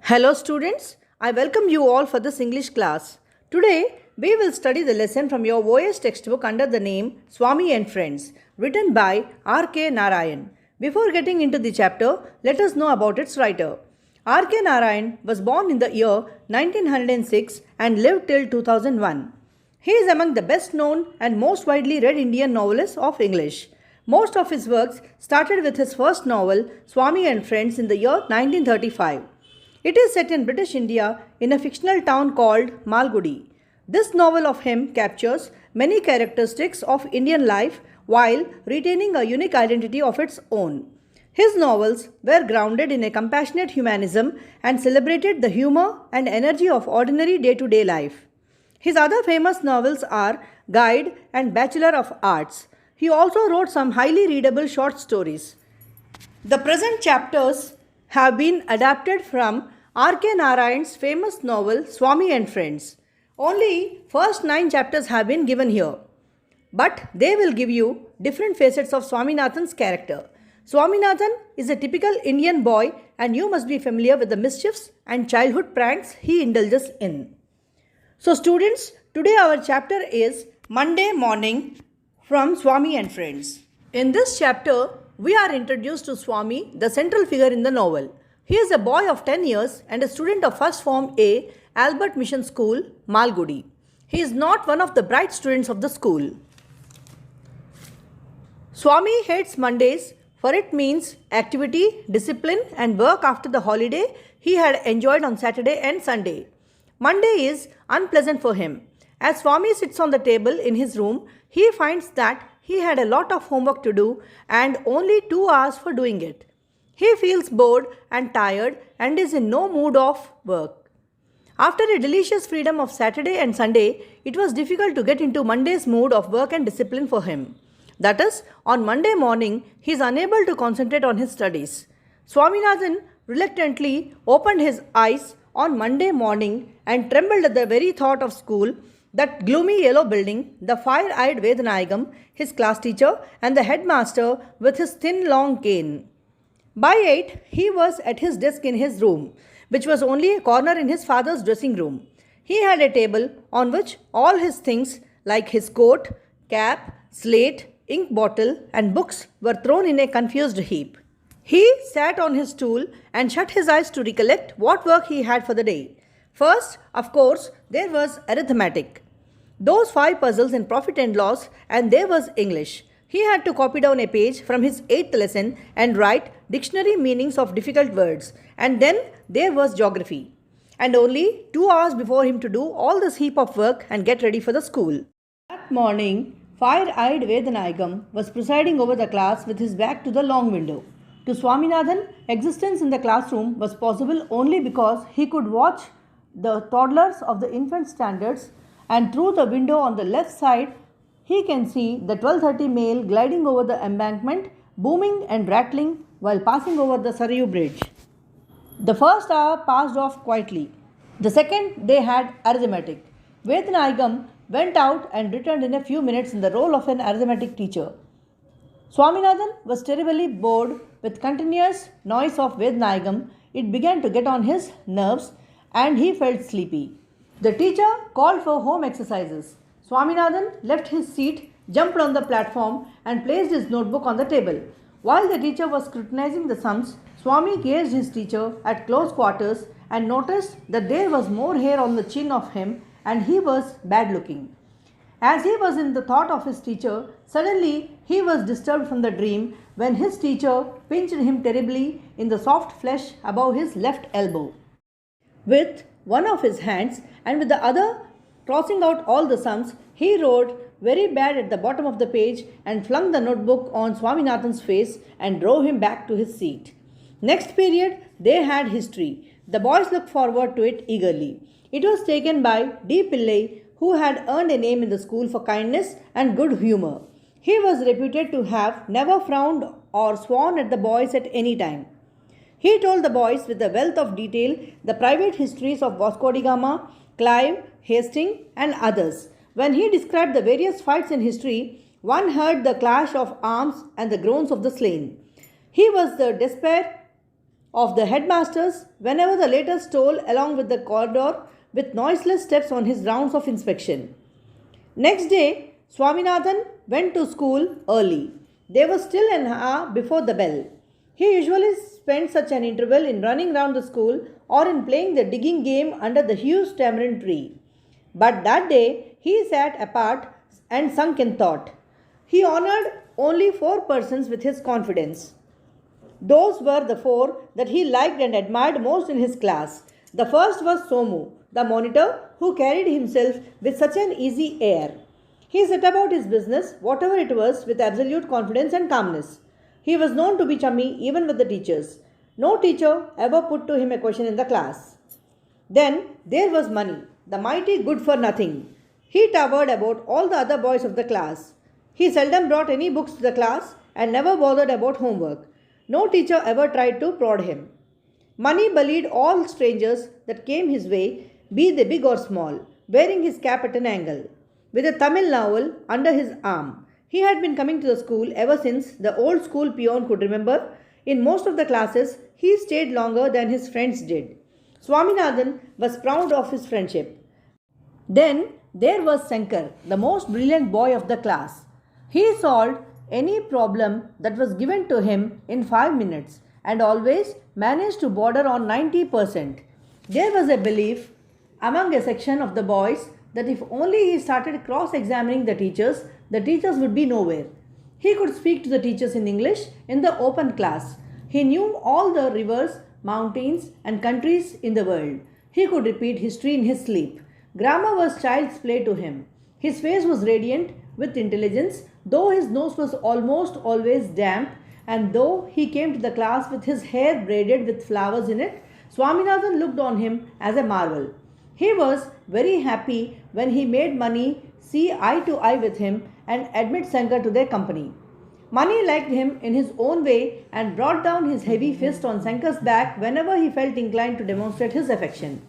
Hello students, I welcome you all for this English class. Today we will study the lesson from your OS textbook under the name Swami and Friends, written by R.K. Narayan. Before getting into the chapter, let us know about its writer. R.K. Narayan was born in the year 1906 and lived till 2001. He is among the best known and most widely read Indian novelists of English. Most of his works started with his first novel, Swami and Friends, in the year 1935. It is set in British India in a fictional town called Malgudi. This novel of him captures many characteristics of Indian life while retaining a unique identity of its own. His novels were grounded in a compassionate humanism and celebrated the humor and energy of ordinary day-to-day life. His other famous novels are Guide and Bachelor of Arts. He also wrote some highly readable short stories. The present chapters have been adapted from R.K. Narayan's famous novel Swami and Friends. Only first 9 chapters have been given here, but they will give you different facets of Swaminathan's character. Swaminathan is a typical Indian boy and you must be familiar with the mischiefs and childhood pranks he indulges in. So students, today our chapter is Monday Morning from Swami and Friends. In this chapter, we are introduced to Swami, the central figure in the novel. He is a boy of 10 years and a student of First Form A, Albert Mission School, Malgudi. He is not one of the bright students of the school. Swami hates Mondays, for it means activity, discipline and work after the holiday he had enjoyed on Saturday and Sunday. Monday is unpleasant for him. As Swami sits on the table in his room, he finds that he had a lot of homework to do and only 2 hours for doing it. He feels bored and tired and is in no mood of work. After a delicious freedom of Saturday and Sunday, it was difficult to get into Monday's mood of work and discipline for him. That is, on Monday morning, he is unable to concentrate on his studies. Swaminathan reluctantly opened his eyes on Monday morning and trembled at the very thought of school, that gloomy yellow building, the fire-eyed Vedanayagam, his class teacher, and the headmaster with his thin long cane. By 8, he was at his desk in his room, which was only a corner in his father's dressing room. He had a table on which all his things like his coat, cap, slate, ink bottle and books were thrown in a confused heap. He sat on his stool and shut his eyes to recollect what work he had for the day. First, of course, there was arithmetic. Those 5 puzzles in profit and loss, and there was English. He had to copy down a page from his 8th lesson and write dictionary meanings of difficult words. And then there was geography. And only 2 hours before him to do all this heap of work and get ready for the school. That morning, fire-eyed Vedanayagam was presiding over the class with his back to the long window. To Swaminathan, existence in the classroom was possible only because he could watch the toddlers of the infant standards, and through the window on the left side, he can see the 12:30 mail gliding over the embankment, booming and rattling while passing over the Sarayu Bridge. The first hour passed off quietly. The second, they had arithmetic. Vedanayagam went out and returned in a few minutes in the role of an arithmetic teacher. Swaminathan was terribly bored with continuous noise of Vedanayagam. It began to get on his nerves and he felt sleepy. The teacher called for home exercises. Swaminathan left his seat, jumped on the platform and placed his notebook on the table. While the teacher was scrutinizing the sums, Swami gazed his teacher at close quarters and noticed that there was more hair on the chin of him and he was bad looking. As he was in the thought of his teacher, suddenly he was disturbed from the dream when his teacher pinched him terribly in the soft flesh above his left elbow. With one of his hands and with the other crossing out all the sums, he wrote very bad at the bottom of the page and flung the notebook on Swaminathan's face and drove him back to his seat. Next period, they had history. The boys looked forward to it eagerly. It was taken by D. Pillai, who had earned a name in the school for kindness and good humour. He was reputed to have never frowned or sworn at the boys at any time. He told the boys with a wealth of detail the private histories of Vasco da Gama, Clive, Hastings and others. When he described the various fights in history, one heard the clash of arms and the groans of the slain. He was the despair of the headmasters whenever the latter stole along with the corridor with noiseless steps on his rounds of inspection. Next day, Swaminathan went to school early. They were still an hour before the bell. He usually spent such an interval in running round the school or in playing the digging game under the huge tamarind tree. But that day he sat apart and sunk in thought. He honored only 4 persons with his confidence. Those were the 4 that he liked and admired most in his class. The first was Somu, the monitor, who carried himself with such an easy air. He set about his business, whatever it was, with absolute confidence and calmness. He was known to be chummy even with the teachers. No teacher ever put to him a question in the class. Then there was Mani, the mighty good-for-nothing. He towered about all the other boys of the class. He seldom brought any books to the class and never bothered about homework. No teacher ever tried to prod him. Mani bullied all strangers that came his way, be they big or small, wearing his cap at an angle, with a Tamil novel under his arm. He had been coming to the school ever since the old school peon could remember. In most of the classes, he stayed longer than his friends did. Swaminathan was proud of his friendship. Then there was Shankar, the most brilliant boy of the class. He solved any problem that was given to him in 5 minutes and always managed to border on 90%. There was a belief among a section of the boys that if only he started cross-examining the teachers would be nowhere. He could speak to the teachers in English in the open class. He knew all the rivers, mountains and countries in the world. He could repeat history in his sleep. Grammar was child's play to him. His face was radiant with intelligence, though his nose was almost always damp, and though he came to the class with his hair braided with flowers in it, Swaminathan looked on him as a marvel. He was very happy when he made Mani see eye to eye with him and admit Shankar to their company. Mani liked him in his own way and brought down his heavy fist on Shankar's back whenever he felt inclined to demonstrate his affection.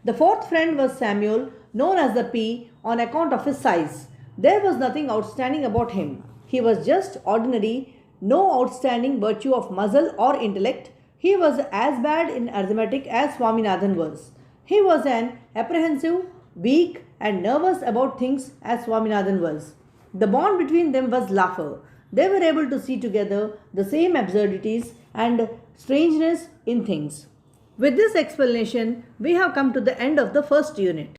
The fourth friend was Samuel, known as the P on account of his size. There was nothing outstanding about him. He was just ordinary, no outstanding virtue of muscle or intellect. He was as bad in arithmetic as Swaminathan was. He was as apprehensive, weak and nervous about things as Swaminathan was. The bond between them was laughter. They were able to see together the same absurdities and strangeness in things. With this explanation, we have come to the end of the first unit.